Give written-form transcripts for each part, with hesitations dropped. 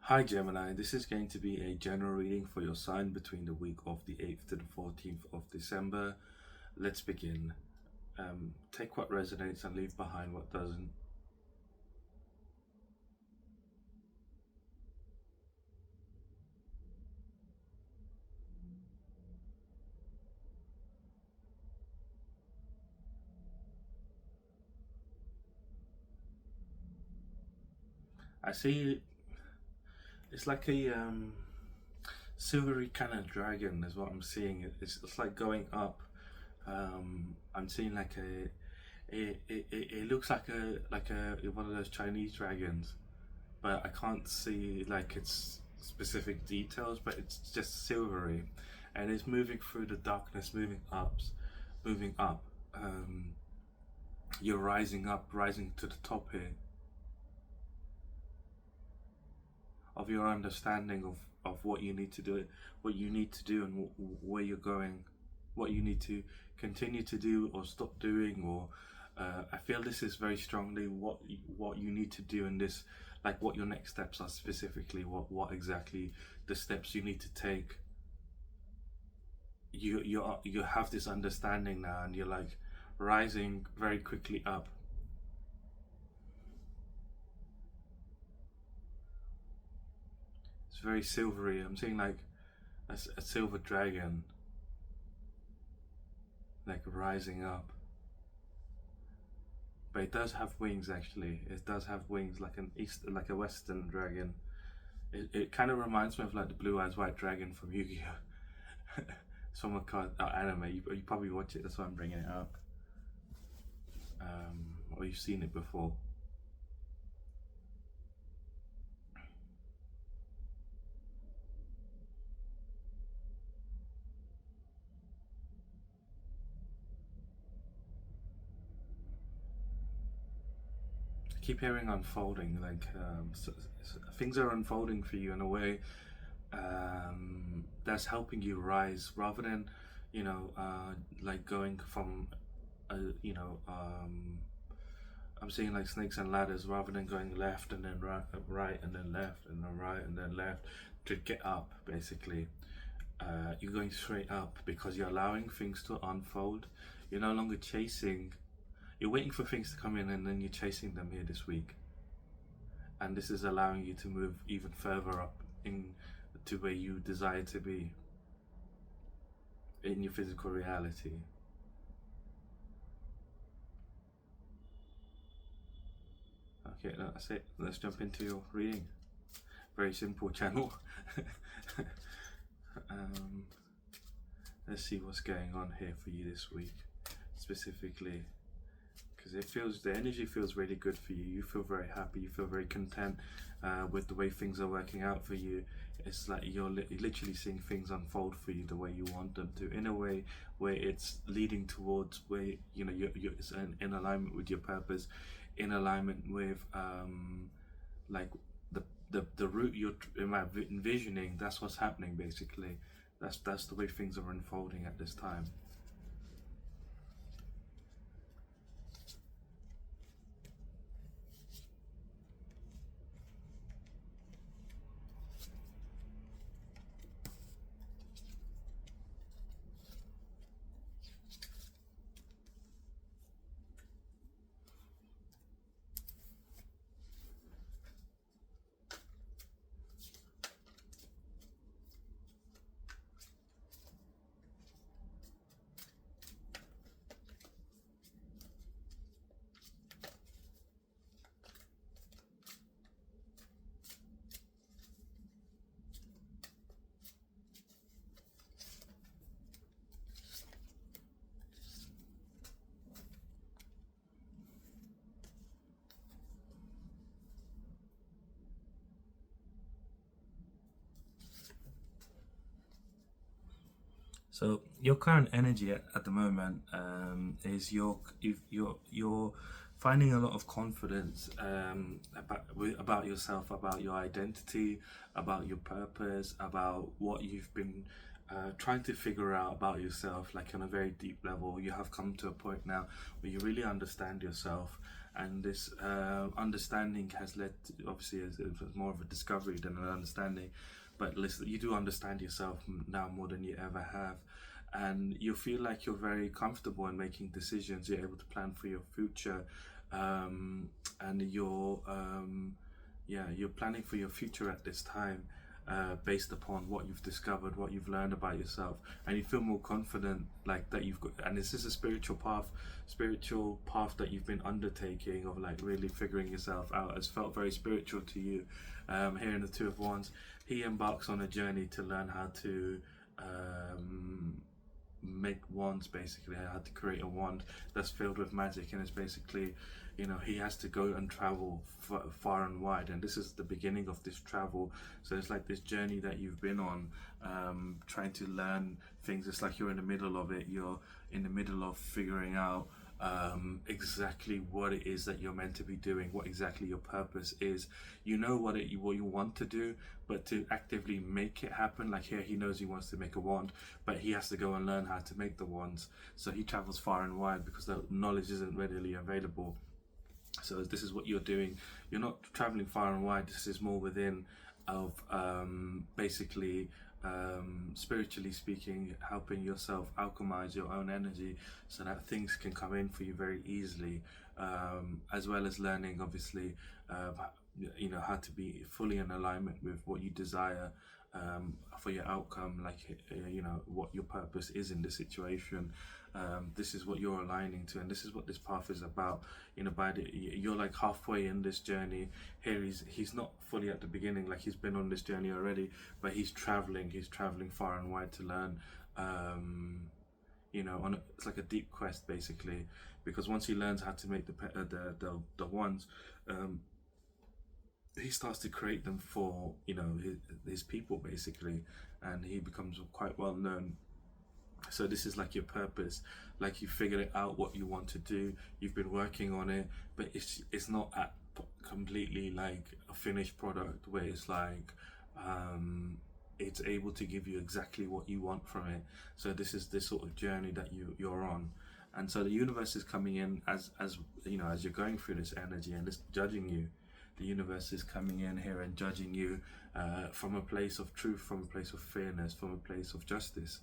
Hi Gemini, this is going to be a general reading for your sign between the week of the 8th to the 14th of December. Let's begin. Take what resonates and leave behind what doesn't. I see it's like a silvery kind of dragon is what I'm seeing. It's like going up. I'm seeing like it looks like a one of those Chinese dragons, but I can't see like its specific details, but it's just silvery and it's moving through the darkness, moving up. Um, you're rising up, rising to the top here of your understanding of what you need to do, and where you're going, what you need to continue to do or stop doing, or I feel this is very strongly what you need to do in this, like what your next steps are specifically, what exactly the steps you need to take. You have this understanding now, and you're like rising very quickly up. It's very silvery. I'm seeing like a silver dragon, like rising up. But it does have wings actually. It does have wings like a Western dragon. It kind of reminds me of like the Blue Eyes White Dragon from Yu-Gi-Oh! It's from a card anime. You probably watch it. That's why I'm bringing it up. Or you've seen it before. I keep hearing unfolding. Like things are unfolding for you in a way that's helping you rise rather than like going from uh, you know um, I'm seeing like snakes and ladders rather than going left and then right and then left and then right and then left to get up basically. You're going straight up because you're allowing things to unfold. You're no longer chasing, you're waiting for things to come in and then you're chasing them here this week, and this is allowing you to move even further up in to where you desire to be in your physical reality. Okay, that's it. Let's jump into your reading. Very simple channel. um, let's see what's going on here for you this week specifically, because the energy feels really good for you. You feel very happy, you feel very content with the way things are working out for you. It's like you're literally seeing things unfold for you the way you want them to, in a way where it's leading towards where it's in alignment with your purpose, in alignment with like the route you're envisioning. That's what's happening basically. That's the way things are unfolding at this time. So your current energy at the moment is you're finding a lot of confidence about yourself, about your identity, about your purpose, about what you've been trying to figure out about yourself. Like on a very deep level, you have come to a point now where you really understand yourself, and this understanding has led to, obviously it's more of a discovery than an understanding, but listen, you do understand yourself now more than you ever have, and you feel like you're very comfortable in making decisions. You're able to plan for your future, and you're planning for your future at this time, based upon what you've discovered, what you've learned about yourself, and you feel more confident, like that you've got. And this is a spiritual path that you've been undertaking, of like really figuring yourself out, has felt very spiritual to you. Here in the Two of Wands, he embarks on a journey to learn how to make wands, basically how to create a wand that's filled with magic. And it's basically, he has to go and travel far and wide, and this is the beginning of this travel. So it's like this journey that you've been on, trying to learn things. It's like you're in the middle of it. You're in the middle of figuring out exactly what it is that you're meant to be doing, what exactly your purpose is. You know what you want to do, but to actively make it happen, like here he knows he wants to make a wand, but he has to go and learn how to make the wands. So he travels far and wide because the knowledge isn't readily available. So this is what you're doing. You're not traveling far and wide. This is more within of basically spiritually speaking, helping yourself alchemize your own energy so that things can come in for you very easily, as well as learning, obviously, how to be fully in alignment with what you desire for your outcome, like what your purpose is in this situation. This is what you're aligning to, and this is what this path is about. You're like halfway in this journey. Here he's not fully at the beginning, like he's been on this journey already, but he's traveling far and wide to learn. It's like a deep quest, basically, because once he learns how to make the wands, he starts to create them for his people, basically, and he becomes quite well known. So this is like your purpose, like you figured it out what you want to do, you've been working on it, but it's not at completely like a finished product where it's like it's able to give you exactly what you want from it. So this is this sort of journey that you're on. And so the universe is coming in as you're going through this energy, and it's judging you. The universe is coming in here and judging you from a place of truth, from a place of fairness, from a place of justice.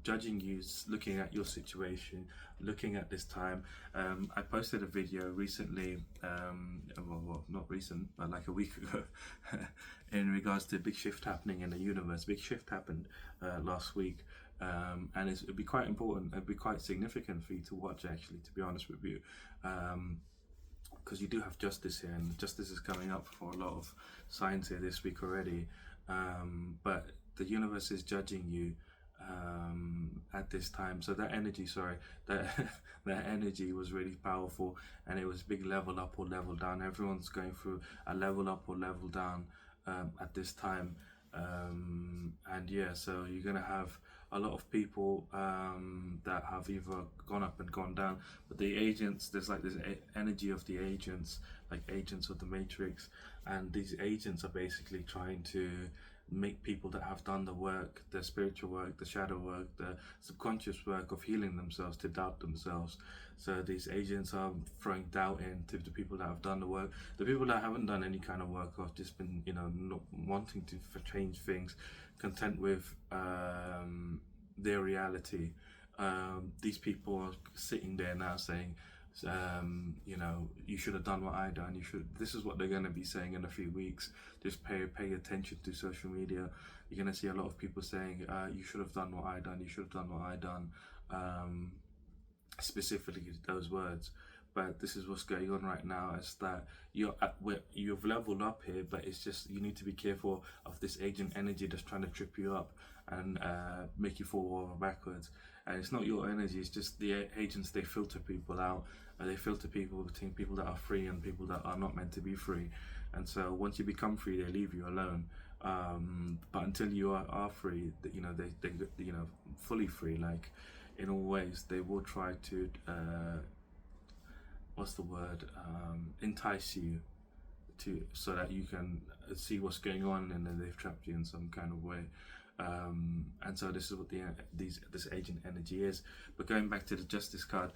Judging you, looking at your situation, looking at this time. I posted a video recently, well, not recent, but like a week ago, in regards to a big shift happening in the universe. Big shift happened last week, and it'd be quite important, it'd be quite significant for you to watch, actually, to be honest with you, because you do have justice here, and justice is coming up for a lot of signs here this week already. But the universe is judging you at this time. So that energy, that energy was really powerful, and it was big level up or level down. Everyone's going through a level up or level down at this time, and yeah, so you're gonna have a lot of people that have either gone up and gone down. But the agents, there's like this energy of the agents, like agents of the Matrix, and these agents are basically trying to make people that have done the work, the spiritual work, the shadow work, the subconscious work of healing themselves, to doubt themselves. So these agents are throwing doubt into the people that have done the work. The people that haven't done any kind of work, or just been, not wanting to change things, content with their reality. These people are sitting there now saying, you should have done what I done. This is what they're going to be saying in a few weeks. Just pay attention to social media. You're going to see a lot of people saying, you should have done what I done. You should have done what I done. Specifically those words. But this is what's going on right now, is that you've leveled up here, but it's just, you need to be careful of this agent energy that's trying to trip you up and make you fall over backwards. And it's not your energy, it's just the agents. They filter people out, and they filter people between people that are free and people that are not meant to be free. And so once you become free, they leave you alone. But until you are free, they fully free, like in all ways, they will try to entice you to, so that you can see what's going on, and then they've trapped you in some kind of way. And so this is what this agent energy is. But going back to the Justice card,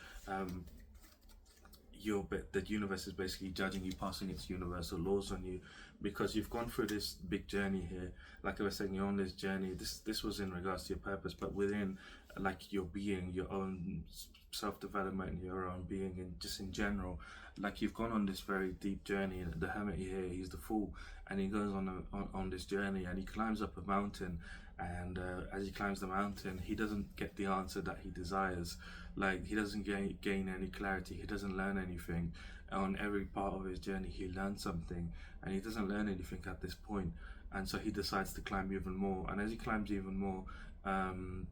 the universe is basically judging you, passing its universal laws on you, because you've gone through this big journey here. Like I was saying, you're on this journey. This was in regards to your purpose, but within like your being, your own self-development, your own being, and just in general, like you've gone on this very deep journey. And the hermit here, he's the fool, and he goes on this journey, and he climbs up a mountain. And as he climbs the mountain, he doesn't get the answer that he desires. Like, he doesn't gain any clarity, he doesn't learn anything. On every part of his journey he learns something, and he doesn't learn anything at this point. And so he decides to climb even more, and as he climbs even more,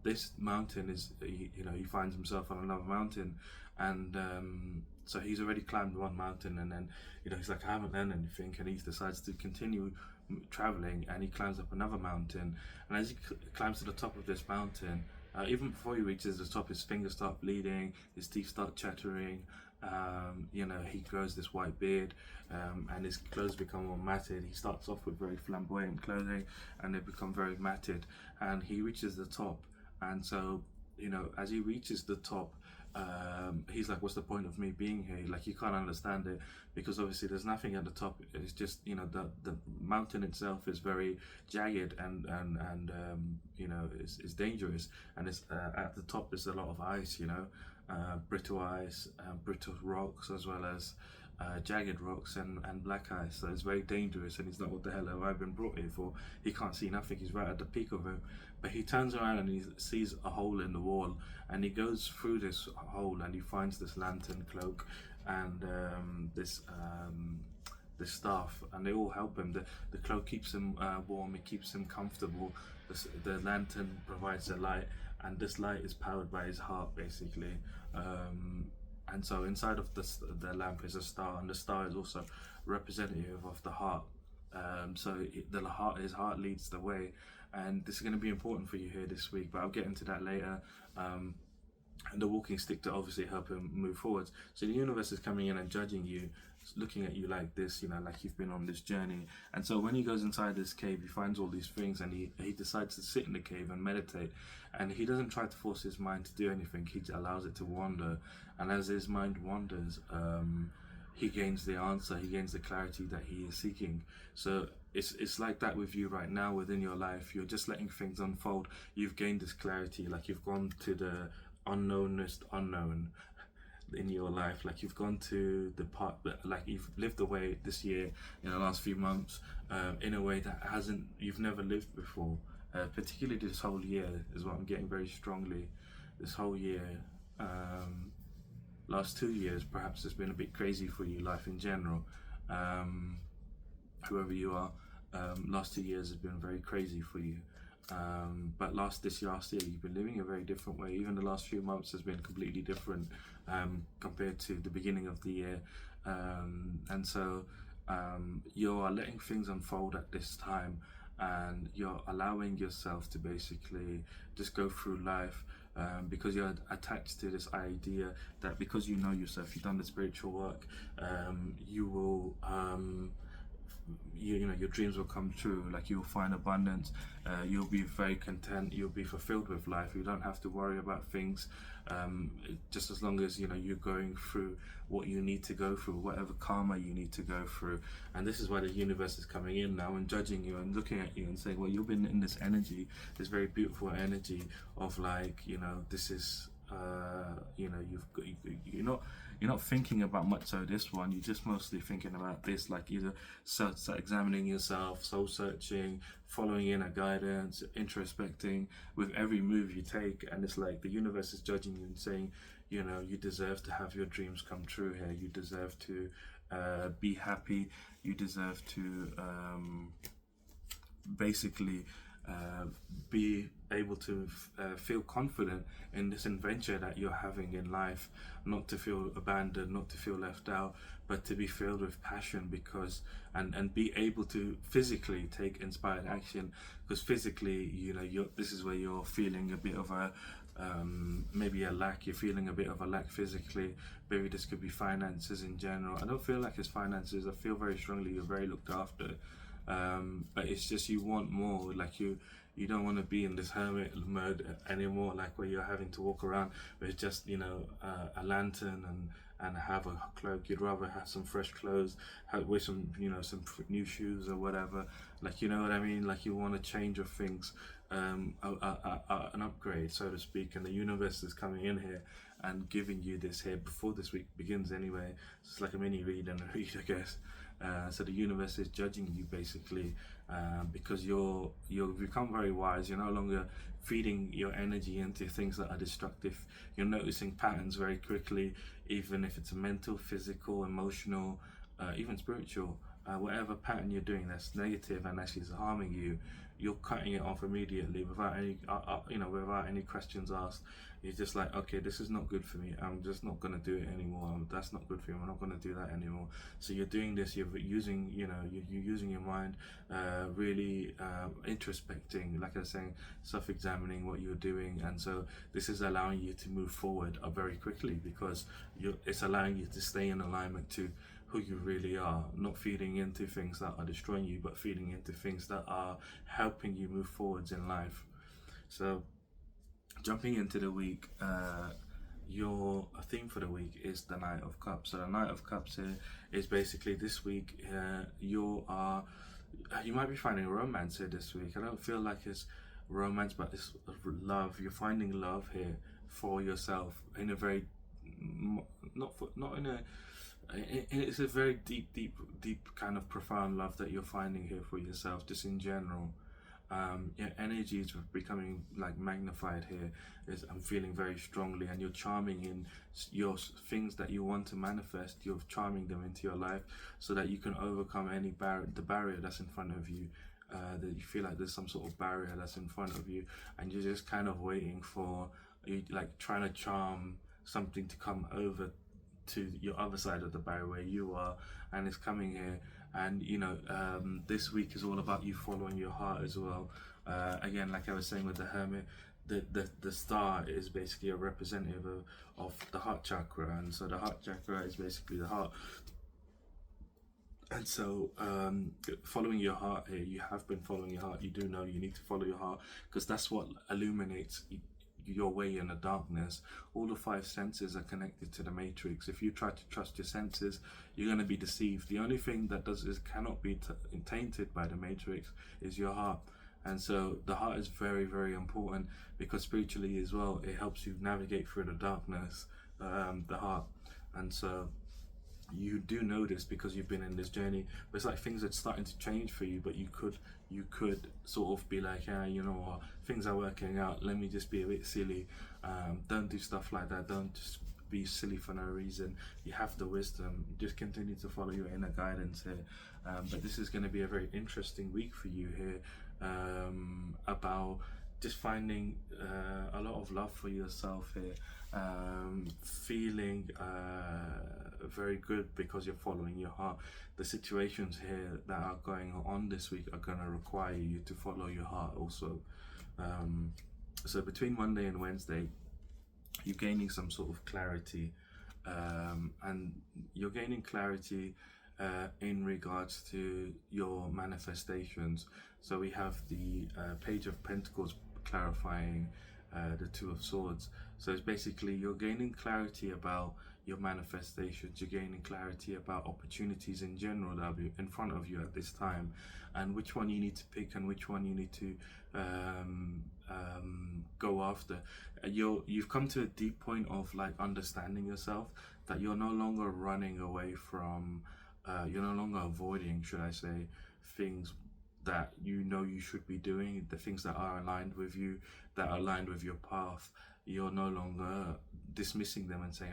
this mountain is, he finds himself on another mountain. And so he's already climbed one mountain, and then he's like, I haven't learned anything, and he decides to continue traveling, and he climbs up another mountain. And as he climbs to the top of this mountain, even before he reaches the top, his fingers start bleeding, his teeth start chattering, he grows this white beard, and his clothes become more matted. He starts off with very flamboyant clothing, and they become very matted, and he reaches the top. And so, as he reaches the top, he's like, what's the point of me being here? Like, you can't understand it, because obviously there's nothing at the top. It's just, the mountain itself is very jagged, and it's dangerous. And it's at the top there's a lot of ice, brittle ice, brittle rocks, as well as jagged rocks and black ice. So it's very dangerous, and he's like, what the hell have I been brought here for? He can't see nothing, he's right at the peak of it. But he turns around and he sees a hole in the wall, and he goes through this hole, and he finds this lantern, cloak, and this staff, and they all help him. The cloak keeps him warm, it keeps him comfortable. The lantern provides the light, and this light is powered by his heart, basically. And so inside of the lamp is a star, and the star is also representative of the heart. His heart leads the way, and this is going to be important for you here this week, but I'll get into that later. And the walking stick to obviously help him move forwards. So the universe is coming in and judging you, looking at you like this, like you've been on this journey. And so when he goes inside this cave, he finds all these things, and he decides to sit in the cave and meditate. And he doesn't try to force his mind to do anything, he allows it to wander. And as his mind wanders, he gains the answer, he gains the clarity that he is seeking. So it's like that with you right now within your life. You're just letting things unfold. You've gained this clarity, like you've gone to the unknownest unknown in your life. Like you've gone to the part that, like, you've lived a way this year, in the last few months, in a way that you've never lived before. Particularly this whole year is what I'm getting very strongly. This whole year, last 2 years perhaps has been a bit crazy for you, life in general. Whoever you are, last 2 years has been very crazy for you. But last year you've been living a very different way. Even the last few months has been completely different compared to the beginning of the year. And so you are letting things unfold at this time, and you're allowing yourself to basically just go through life, because you're attached to this idea that because you know yourself, you've done the spiritual work, you will your dreams will come true. Like, you'll find abundance, you'll be very content, you'll be fulfilled with life. You don't have to worry about things, just as long as you're going through what you need to go through, whatever karma you need to go through. And this is why the universe is coming in now and judging you and looking at you and saying, well, you've been in this energy, this very beautiful energy of, like, this is you're not thinking about much so this one, you're just mostly thinking about this, like either examining yourself, soul searching, following inner guidance, introspecting with every move you take. And it's like the universe is judging you and saying, you deserve to have your dreams come true here, you deserve to be happy, you deserve to basically be able to feel confident in this adventure that you're having in life, not to feel abandoned, not to feel left out, but to be filled with passion, because and be able to physically take inspired action, because physically, this is where you're feeling a bit of a maybe a lack. You're feeling a bit of a lack physically. Maybe this could be finances in general. I don't feel like it's finances. I feel very strongly you're very looked after. But it's just you want more. Like you don't want to be in this hermit mode anymore, like where you're having to walk around with just a lantern and have a cloak. You'd rather have some fresh clothes, wear some, new shoes or whatever. Like, you know what I mean? Like, you want a change of things, an upgrade, so to speak. And the universe is coming in here and giving you this here before this week begins anyway. So it's like a mini read and a read, I guess. So the universe is judging you basically, because you've become very wise. You're no longer feeding your energy into things that are destructive. You're noticing patterns very quickly, even if it's a mental, physical, emotional, even spiritual. Whatever pattern you're doing that's negative and actually is harming you, you're cutting it off immediately without any, without any questions asked. You're just like, okay, this is not good for me. I'm just not gonna do it anymore. That's not good for me. I'm not gonna do that anymore. So you're doing this. You're using, you're using your mind, really introspecting, like I was saying, self-examining what you're doing, and so this is allowing you to move forward very quickly because it's allowing you to stay in alignment to who you really are, not feeding into things that are destroying you, but feeding into things that are helping you move forwards in life. So jumping into the week, your theme for the week is the Knight of Cups. So the Knight of Cups here is basically this week, you might be finding romance here this week. I don't feel like it's romance, but it's love. You're finding love here for yourself in a very, it's a very deep kind of profound love that you're finding here for yourself, just in general. Your energy is becoming like magnified here. I'm feeling very strongly, and you're charming in your things that you want to manifest. You're charming them into your life so that you can overcome any the barrier that's in front of you. That you feel like there's some sort of barrier that's in front of you, and you're just kind of waiting for, like trying to charm something to come over to your other side of the barrier where you are, and it's coming here. And this week is all about you following your heart as well. Again, like I was saying with the Hermit, the star is basically a representative of the heart chakra, and so the heart chakra is basically the heart. And so following your heart here, you have been following your heart. You do know you need to follow your heart because that's what illuminates your way in the darkness. All the five senses are connected to the matrix. If you try to trust your senses, you're going to be deceived. The only thing that cannot be tainted by the matrix is your heart. And so the heart is very, very important because spiritually as well, it helps you navigate through the darkness, the heart. And so you do know this because you've been in this journey, but it's like things are starting to change for you, but you could sort of be like, yeah, you know what, things are working out, let me just be a bit silly. Don't do stuff like that. Don't just be silly for no reason. You have the wisdom. Just continue to follow your inner guidance here. But this is going to be a very interesting week for you here, about just finding a lot of love for yourself here, feeling very good because you're following your heart. The situations here that are going on this week are going to require you to follow your heart also. So between Monday and Wednesday, you're gaining some sort of clarity, and you're gaining clarity in regards to your manifestations. So we have the Page of Pentacles clarifying the Two of Swords. So it's basically you're gaining clarity about your manifestations, you're gaining clarity about opportunities in general that will be in front of you at this time, and which one you need to pick and which one you need to go after. You've come to a deep point of like understanding yourself, that you're no longer running away from, you're no longer avoiding, should I say, things that you know you should be doing, the things that are aligned with you, that are aligned with your path. You're no longer dismissing them and saying,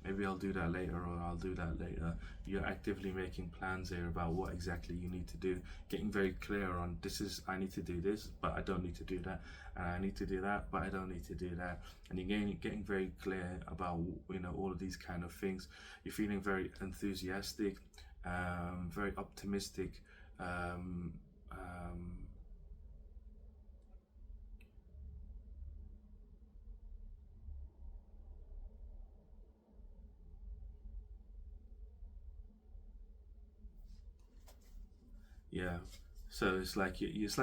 maybe I'll do that later, or I'll do that later. You're actively making plans here about what exactly you need to do, getting very clear on I need to do this, but I don't need to do that, and I need to do that, but I don't need to do that. And you're getting very clear about all of these kind of things. You're feeling very enthusiastic, very optimistic, yeah. So it's like you've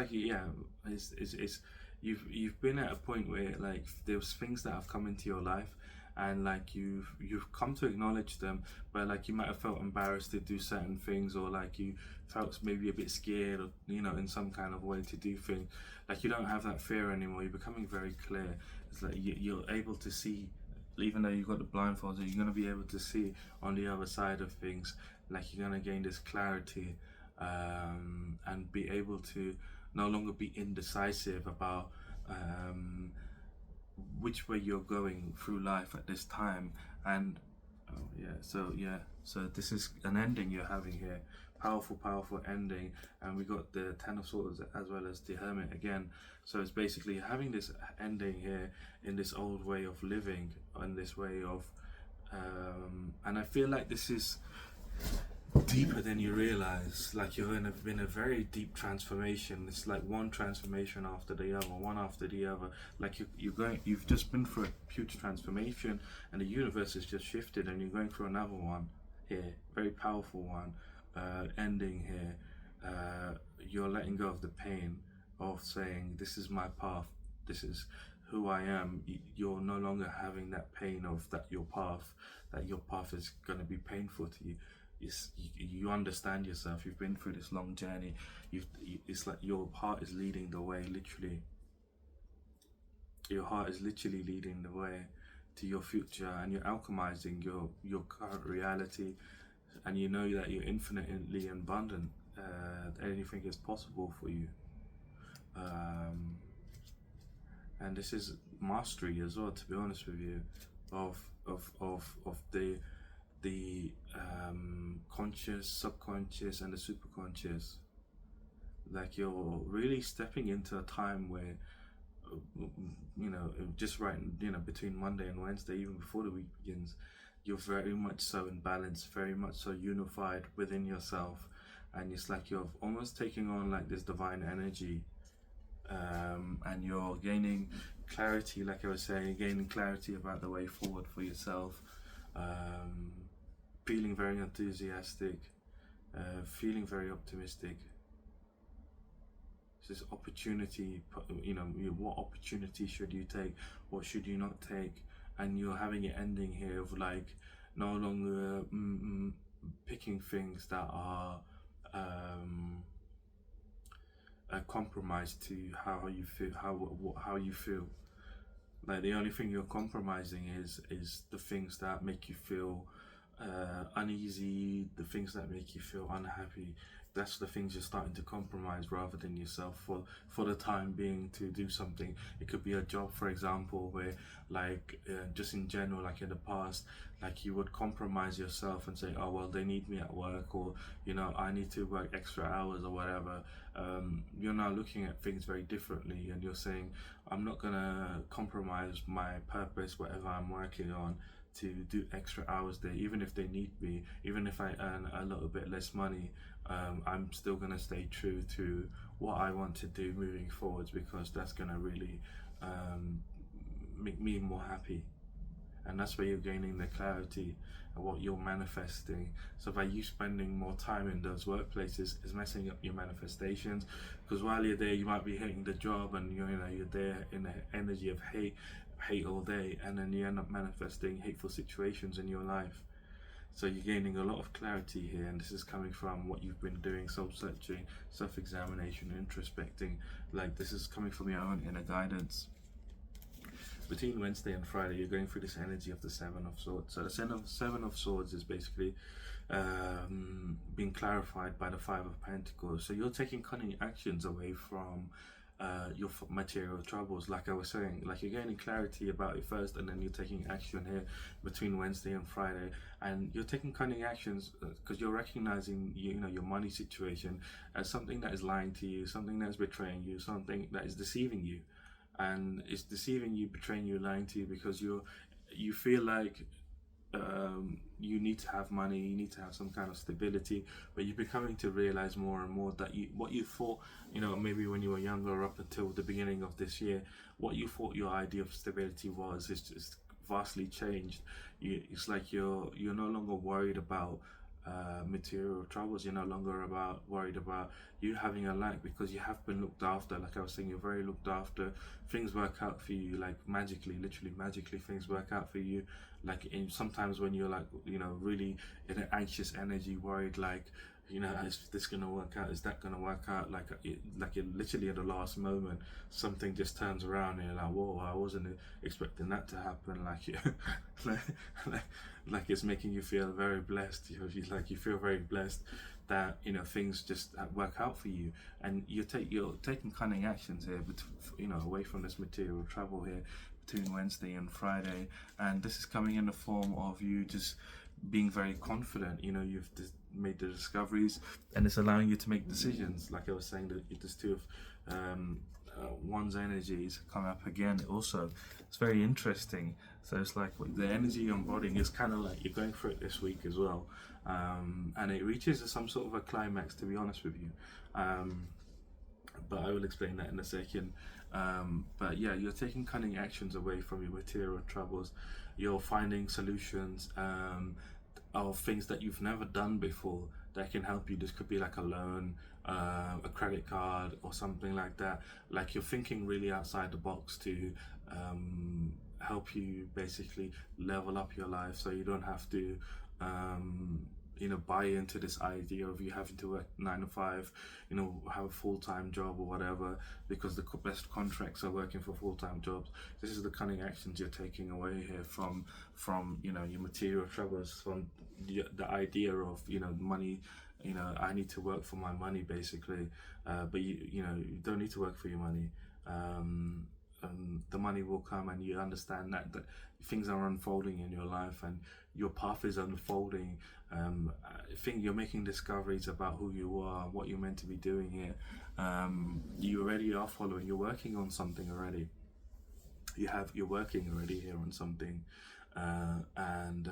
been at a point where like there's things that have come into your life, and like you've come to acknowledge them, but like you might have felt embarrassed to do certain things, or like you felt maybe a bit scared, or in some kind of way to do things. Like you don't have that fear anymore. You're becoming very clear. It's like you're able to see, even though you've got the blindfolds, you're going to be able to see on the other side of things. Like you're going to gain this clarity, and be able to no longer be indecisive about which way you're going through life at this time. And so this is an ending you're having here. Powerful ending. And we got the Ten of Swords as well as the Hermit again. So it's basically having this ending here in this old way of living, and this way of and I feel like this is deeper than you realize. Like you're in a very deep transformation. It's like one transformation after the other, one after the other. Like you've just been through a huge transformation, and the universe has just shifted, and you're going through another one here, very powerful one, ending here. You're letting go of the pain of saying, this is my path, this is who I am. You're no longer having that pain of that your path is going to be painful to you. You understand yourself. You've been through this long journey. It's like your heart is leading the way. Literally, your heart is literally leading the way to your future, and you're alchemizing your current reality, and you know that you're infinitely abundant. Anything is possible for you, and this is mastery as well. To be honest with you, of the conscious, subconscious, and the superconscious. Like you're really stepping into a time where, just right, between Monday and Wednesday, even before the week begins, you're very much so in balance, very much so unified within yourself, and it's like you're almost taking on like this divine energy, and you're gaining clarity. Like I was saying, gaining clarity about the way forward for yourself. Feeling very enthusiastic, feeling very optimistic. It's this opportunity, what opportunity should you take, what should you not take? And you're having it ending here of like no longer picking things that are a compromise to how you feel, how you feel. Like the only thing you're compromising is the things that make you feel uneasy, the things that make you feel unhappy. That's the things you're starting to compromise, rather than yourself for the time being, to do something. It could be a job, for example, where like just in general, like in the past, like you would compromise yourself and say, oh well, they need me at work, or I need to work extra hours or whatever. You're now looking at things very differently, and you're saying, I'm not gonna compromise my purpose, whatever I'm working on, to do extra hours there, even if they need me, even if I earn a little bit less money. I'm still gonna stay true to what I want to do moving forwards, because that's gonna really make me more happy. And that's where you're gaining the clarity and what you're manifesting. So by you spending more time in those workplaces is messing up your manifestations, because while you're there you might be hating the job, and you're there in the energy of hate all day, and then you end up manifesting hateful situations in your life. So you're gaining a lot of clarity here, and this is coming from what you've been doing, soul-searching, self-examination, introspecting. Like this is coming from your own inner guidance. Between Wednesday and Friday, you're going through this energy of the Seven of Swords. So the Seven of Swords is basically being clarified by the Five of Pentacles. So you're taking cunning actions away from your material troubles. Like I was saying, like you're gaining clarity about it first, and then you're taking action here between Wednesday and Friday, and you're taking cunning actions because you're recognizing your money situation as something that is lying to you, something that is betraying you, something that is deceiving you. And it's deceiving you, betraying you, lying to you, because you feel like you need to have money, you need to have some kind of stability, but you're becoming to realize more and more that what you thought, maybe when you were younger, up until the beginning of this year, what you thought your idea of stability was is just vastly changed. It's like you're no longer worried about material troubles. You're no longer worried about you having a lack, because you have been looked after. Like I was saying, you're very looked after. Things work out for you, like magically, literally magically. Things work out for you. Like sometimes when you're like, really in an anxious energy, worried, like, is this gonna work out? Is that gonna work out? Like literally at the last moment, something just turns around and you're like, whoa, I wasn't expecting that to happen. Like, like it's making you feel very blessed. You feel very blessed that things just work out for you, and you're taking cunning actions here, but away from this material trouble here between Wednesday and Friday, and this is coming in the form of you just being very confident. You've made the discoveries, and it's allowing you to make decisions. Like I was saying, that there's two of one's energies come up again. Also, it's very interesting. So it's like the energy you're embodying is kind of like you're going through it this week as well, and it reaches some sort of a climax, to be honest with you. But I will explain that in a second. But yeah, you're taking cunning actions away from your material troubles. You're finding solutions of things that you've never done before that can help you. This could be like a loan, a credit card, or something like that. Like you're thinking really outside the box to help you basically level up your life, so you don't have to buy into this idea of you having to work 9 to 5, have a full-time job or whatever, because the best contracts are working for full-time jobs. This is the cunning actions you're taking away here from your material troubles, from the idea of money. I need to work for my money, basically, but you don't need to work for your money. The money will come, and you understand that things are unfolding in your life and your path is unfolding. I think you're making discoveries about who you are, what you're meant to be doing here. You already are following, you're working on something already. You're working already here on something, and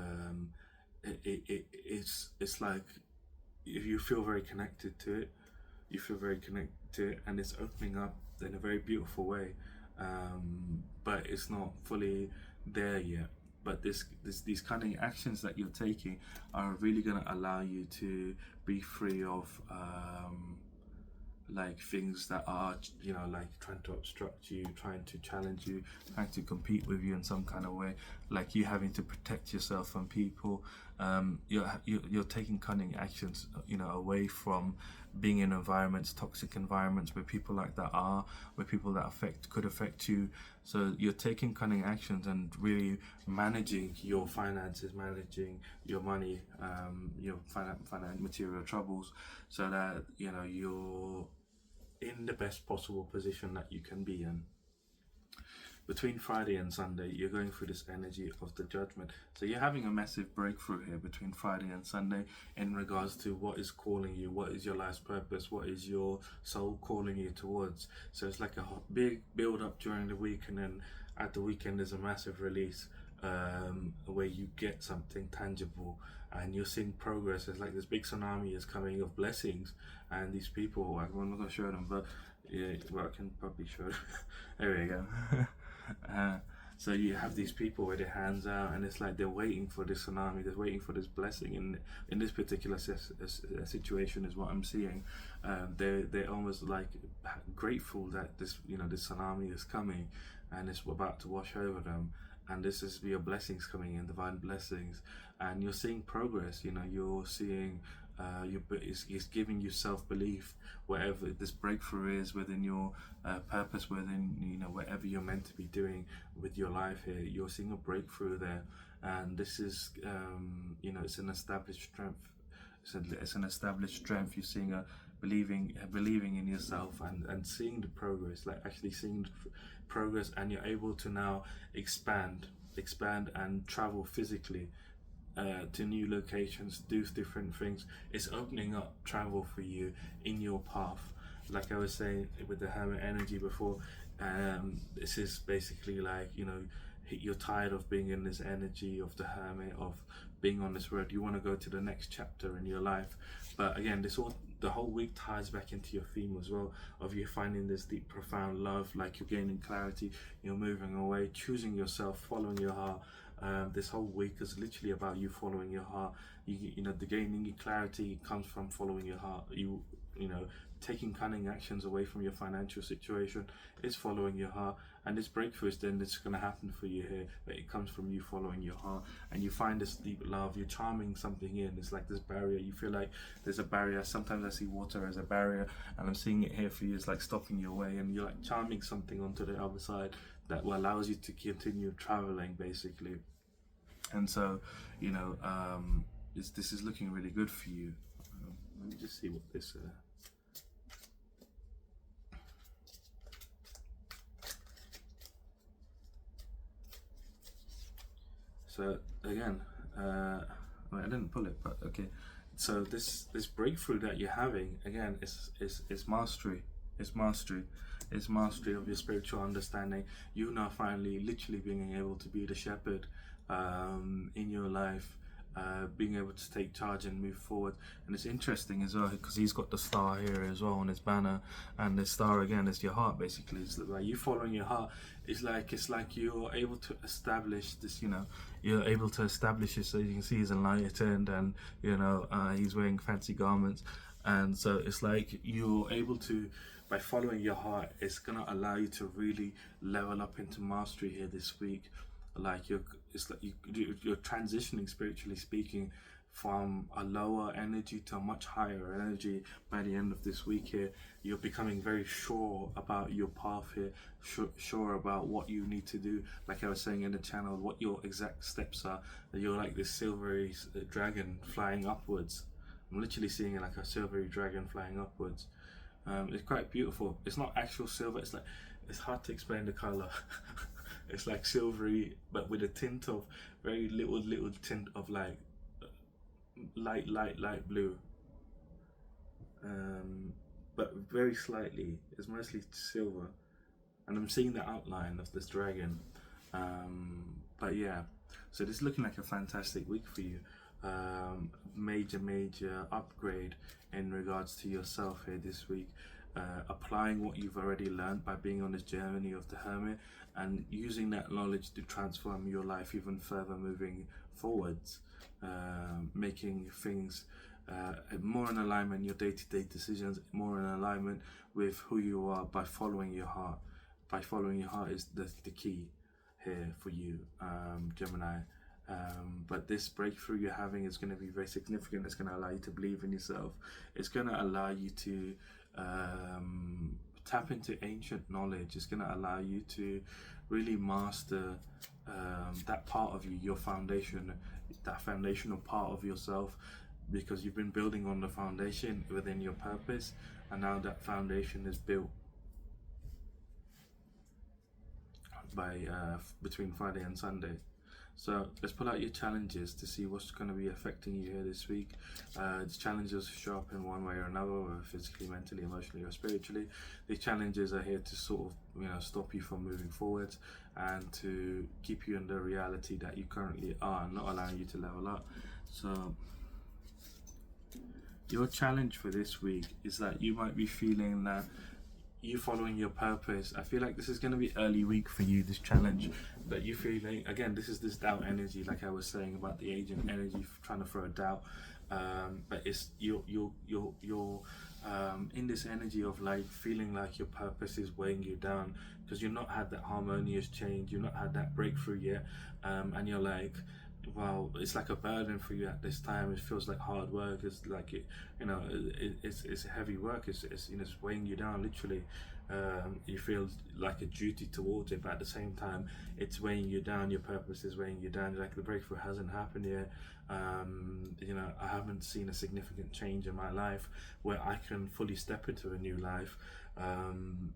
it's like you feel very connected to it. You feel very connected to it, and it's opening up in a very beautiful way. But it's not fully there yet. But these cunning actions that you're taking are really going to allow you to be free of like things that are like trying to obstruct you, trying to challenge you, trying to compete with you in some kind of way, like you having to protect yourself from people. You're taking cunning actions away from being in toxic environments where people like that are, where people that could affect you. So you're taking cunning actions and really managing your finances, managing your money, your material troubles, so that you're in the best possible position that you can be in. Between Friday and Sunday, you're going through this energy of the judgment. So you're having a massive breakthrough here between Friday and Sunday in regards to what is calling you, what is your life's purpose, what is your soul calling you towards. So it's like a big build up during the week, and then at the weekend there's a massive release where you get something tangible and you're seeing progress. It's like this big tsunami is coming of blessings, and these people, I'm not going to show them, but yeah, well, I can probably show them. There we go. So you have these people with their hands out, and it's like they're waiting for this tsunami, they're waiting for this blessing. And in this particular situation is what I'm seeing. They're almost like grateful that this this tsunami is coming and it's about to wash over them, and this is your blessings coming in, divine blessings, and you're seeing progress. You're seeing it's giving you self-belief, whatever this breakthrough is within your purpose, within whatever you're meant to be doing with your life here. You're seeing a breakthrough there, and this is it's an established strength. It's an established strength. You're seeing believing in yourself, and seeing the progress, like actually seeing the progress, and you're able to now expand and travel physically to new locations, do different things. It's opening up travel for you in your path. Like I was saying with the Hermit energy before, this is basically like you're tired of being in this energy of the Hermit, of being on this road. You want to go to the next chapter in your life. But again, the whole week ties back into your theme as well, of you finding this deep, profound love. Like you're gaining clarity, you're moving away, choosing yourself, following your heart, This whole week is literally about you following your heart. The gaining your clarity comes from following your heart. You know, taking cunning actions away from your financial situation is following your heart, and this breakthrough is then it's going to happen for you here, but it comes from you following your heart, and you find this deep love. You're charming something in. It's like this barrier. You feel like there's a barrier. Sometimes I see water as a barrier, and I'm seeing it here for you. It's like stopping your way, and you're like charming something onto the other side that will allows you to continue traveling, basically. And so, this is looking really good for you. Let me just see what this. So again, I didn't pull it, but okay. So this breakthrough that you're having again is mastery. It's mastery. It's mastery of your spiritual understanding. You now finally, literally being able to be the shepherd in your life. Being able to take charge and move forward. And it's interesting as well because he's got the star here as well on his banner, and the star again is your heart. Basically, it's like you following your heart. It's like you're able to establish this. You're able to establish it. So you can see he's enlightened, and he's wearing fancy garments, and so it's like you're able to. By following your heart, it's gonna allow you to really level up into mastery here this week. It's like you're transitioning, spiritually speaking, from a lower energy to a much higher energy by the end of this week here. You're becoming very sure about your path here, sure about what you need to do. Like I was saying in the channel, what your exact steps are. You're like this silvery dragon flying upwards. I'm literally seeing it like a silvery dragon flying upwards. It's quite beautiful. It's not actual silver. It's hard to explain the color. It's like silvery, but with a tint of very little tint of like light blue. But very slightly. It's mostly silver, and I'm seeing the outline of this dragon. But yeah, so this is looking like a fantastic week for you. Major upgrade in regards to yourself here this week. Applying what you've already learned by being on this journey of the hermit, and using that knowledge to transform your life even further, moving forwards, making things more in alignment, your day-to-day decisions more in alignment with who you are by following your heart. By following your heart is the key here for you, Gemini. But this breakthrough you're having is going to be very significant. It's going to allow you to believe in yourself. It's going to allow you to tap into ancient knowledge. It's going to allow you to really master that part of you, your foundation, that foundational part of yourself, because you've been building on the foundation within your purpose, and now that foundation is built by between Friday and Sunday. So let's pull out your challenges to see what's going to be affecting you here this week. The challenges show up in one way or another, whether physically, mentally, emotionally, or spiritually. The challenges are here to sort of, stop you from moving forward and to keep you in the reality that you currently are, and not allowing you to level up. So your challenge for this week is that you might be feeling that you following your purpose. I feel like this is going to be early week for you, this challenge, that you feeling, again, this is this doubt energy, like I was saying about the agent energy, trying to throw a doubt, but it's you're in this energy of like feeling like your purpose is weighing you down, because you've not had that harmonious change, you've not had that breakthrough yet, and you're like, wow, it's like a burden for you at this time. It feels like hard work. It's like it's heavy work. It's weighing you down literally. You feel like a duty towards it, but at the same time, it's weighing you down. Your purpose is weighing you down. Like the breakthrough hasn't happened yet. I haven't seen a significant change in my life where I can fully step into a new life.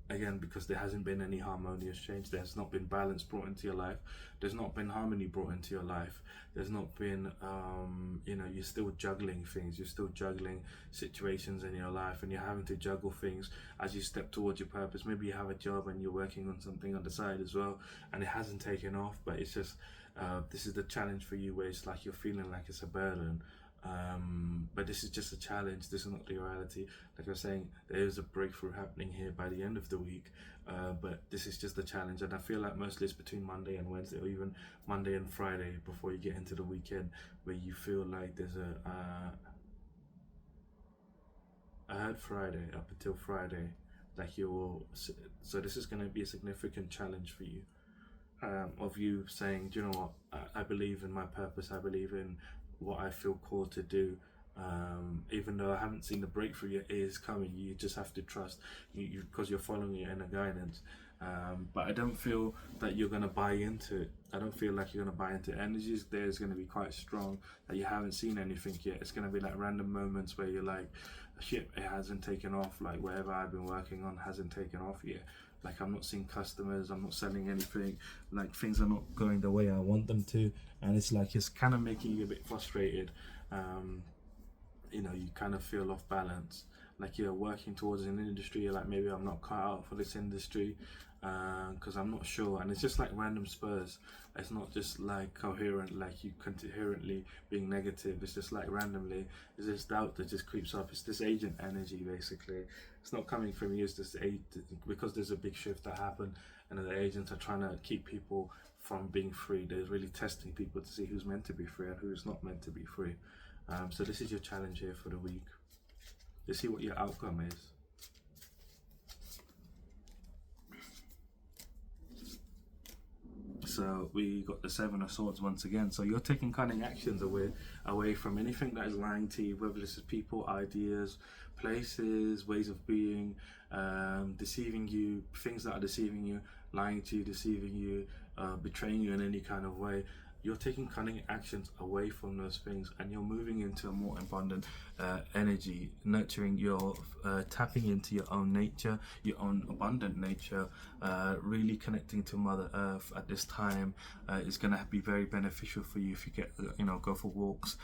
Again, because there hasn't been any harmonious change. There's not been balance brought into your life. There's not been harmony brought into your life. There's not been you're still juggling things. You're still juggling situations in your life, and you're having to juggle things as you step towards your purpose. Maybe you have a job and you're working on something on the side as well, and it hasn't taken off, but it's just this is the challenge for you, where it's like you're feeling like it's a burden. But this is just a challenge. This is not the reality. Like I was saying, there is a breakthrough happening here by the end of the week, but this is just a challenge. And I feel like mostly it's between Monday and Wednesday, or even Monday and Friday before you get into the weekend, where you feel like there's a I heard Friday, up until Friday, like so this is going to be a significant challenge for you, of you saying, do you know what, I believe in my purpose, I believe in what I feel called to do. Even though I haven't seen the breakthrough yet, it is coming. You just have to trust, because you're following your inner guidance. But I don't feel that you're going to buy into it. I don't feel like you're going to buy into it. Energies there is going to be quite strong, that you haven't seen anything yet. It's going to be like random moments where you're like, shit, it hasn't taken off. Like whatever I've been working on hasn't taken off yet. Like I'm not seeing customers, I'm not selling anything, like things are not going the way I want them to, and it's like it's kind of making you a bit frustrated. You know, you kind of feel off balance, like you're working towards an industry, you're like, maybe I'm not cut out for this industry, because I'm not sure, and it's just like random spurs. It's not just like coherent, like you coherently being negative. It's just like randomly there's this doubt that just creeps up. It's this agent energy basically. It's not coming from you, it's this because there's a big shift that happened, and the agents are trying to keep people from being free. They're really testing people to see who's meant to be free and who's not meant to be free. So this is your challenge here for the week. Let's see what your outcome is. So we got the Seven of Swords once again. So you're taking cunning actions away from anything that is lying to you, whether this is people, ideas, places, ways of being, deceiving you, things that are deceiving you, lying to you, deceiving you, betraying you in any kind of way. You're taking cunning actions away from those things, and you're moving into a more abundant energy, nurturing your tapping into your own nature, your own abundant nature, really connecting to Mother Earth at this time is going to be very beneficial for you. If you get, go for walks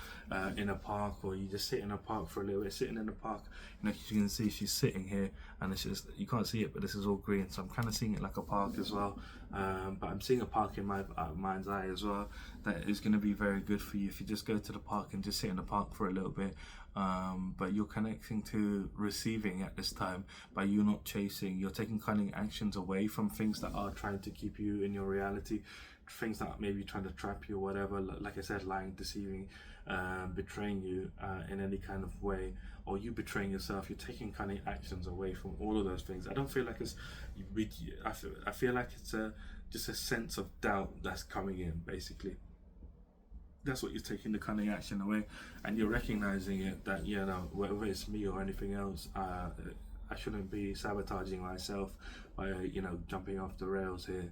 in a park, or you just sit in a park for a little bit. Sitting in the park, you can see she's sitting here, and it's just, you can't see it, but this is all green, so I'm kind of seeing it like a park as well. But I'm seeing a park in my mind's eye as well. That is going to be very good for you if you just go to the park and just sit in the park for a little bit. But you're connecting to receiving at this time by you not chasing. You're taking cunning actions away from things that are trying to keep you in your reality, things that may be trying to trap you or whatever. Like I said, lying, deceiving, betraying you in any kind of way, or you betraying yourself. You're taking cunning actions away from all of those things. I don't feel like it's, I feel like it's just a sense of doubt that's coming in, basically. That's what you're taking the cunning action away, and you're recognizing it, that whether it's me or anything else, I shouldn't be sabotaging myself by jumping off the rails here.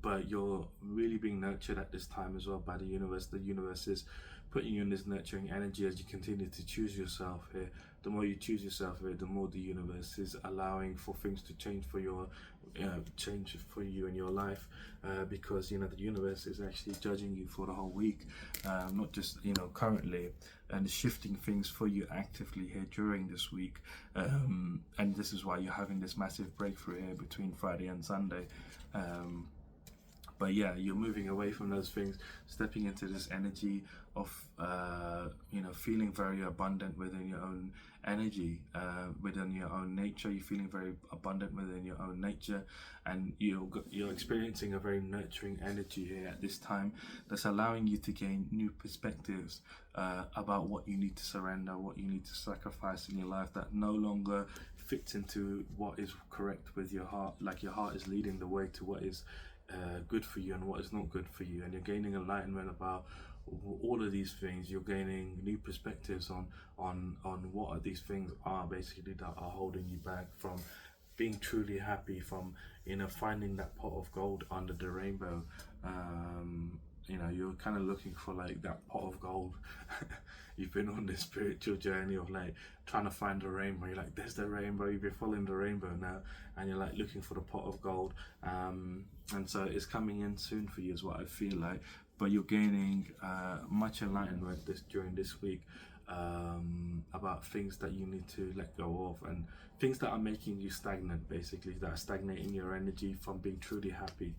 But you're really being nurtured at this time as well by the universe. The universe is putting you in this nurturing energy as you continue to choose yourself here. The more you choose yourself here, the more the universe is allowing for things to change for you in your life, because the universe is actually judging you for the whole week, not just currently, and shifting things for you actively here during this week, and this is why you're having this massive breakthrough here between Friday and Sunday. But yeah, you're moving away from those things, stepping into this energy of feeling very abundant within your own energy, within your own nature. You're feeling very abundant within your own nature, and you're experiencing a very nurturing energy here at this time that's allowing you to gain new perspectives about what you need to surrender, what you need to sacrifice in your life that no longer fits into what is correct with your heart. Like your heart is leading the way to what is good for you and what is not good for you, and you're gaining enlightenment about all of these things. You're gaining new perspectives on what these things are basically that are holding you back from being truly happy, from finding that pot of gold under the rainbow. You're kind of looking for like that pot of gold. You've been on this spiritual journey of like trying to find the rainbow. You're like, there's the rainbow. You've been following the rainbow now, and you're like looking for the pot of gold. And so it's coming in soon for you, is what I feel like. But you're gaining much enlightenment during this week about things that you need to let go of, and things that are making you stagnant, basically, that are stagnating your energy from being truly happy.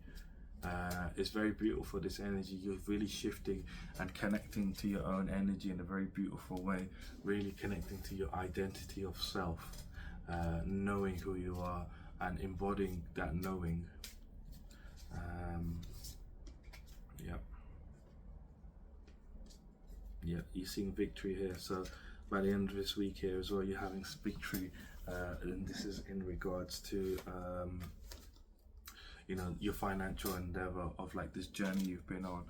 It's very beautiful, this energy. You're really shifting and connecting to your own energy in a very beautiful way, really connecting to your identity of self, knowing who you are and embodying that knowing. Yeah, you're seeing victory here. So by the end of this week here as well, you're having victory, and this is in regards to you know, your financial endeavor of like this journey you've been on.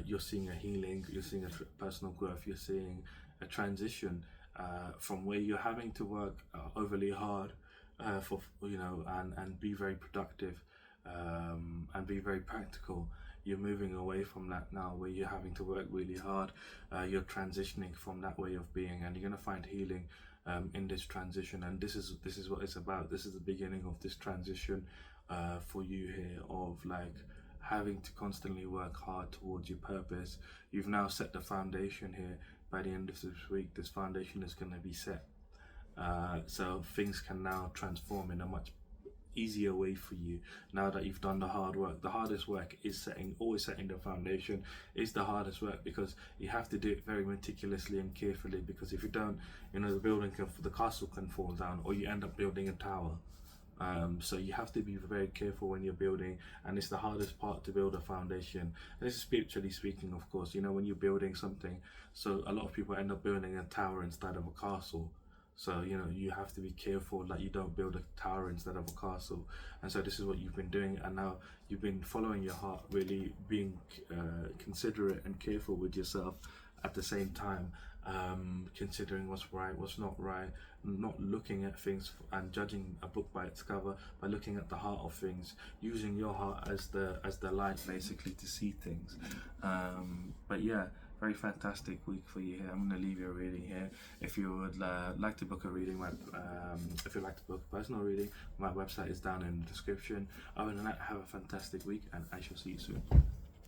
You're seeing a healing, you're seeing a personal growth, you're seeing a transition from where you're having to work overly hard for, you know, and be very productive and be very practical. You're moving away from that now, where you're having to work really hard. You're transitioning from that way of being, and you're going to find healing in this transition. And this is what it's about. This is the beginning of this transition for you here, of like having to constantly work hard towards your purpose. You've now set the foundation here. By the end of this week, this foundation is going to be set, so things can now transform in a much easier way for you now that you've done the hard work. The hardest work is always setting the foundation is the hardest work, because you have to do it very meticulously and carefully, because if you don't, you know, the castle can fall down, or you end up building a tower. So you have to be very careful when you're building, and it's the hardest part, to build a foundation. And this is spiritually speaking, of course, you know, when you're building something. So a lot of people end up building a tower instead of a castle. So, you know, you have to be careful that you don't build a tower instead of a castle. And so this is what you've been doing, and now you've been following your heart, really being considerate and careful with yourself at the same time, considering what's right, what's not right, not looking at things and judging a book by its cover, by looking at the heart of things, using your heart as the light, basically, to see things. But yeah, very fantastic week for you here. I'm going to leave you a reading here. If you would like to book a reading, if you'd like to book a personal reading, my website is down in the description. Other than that, have a fantastic week, and I shall see you soon.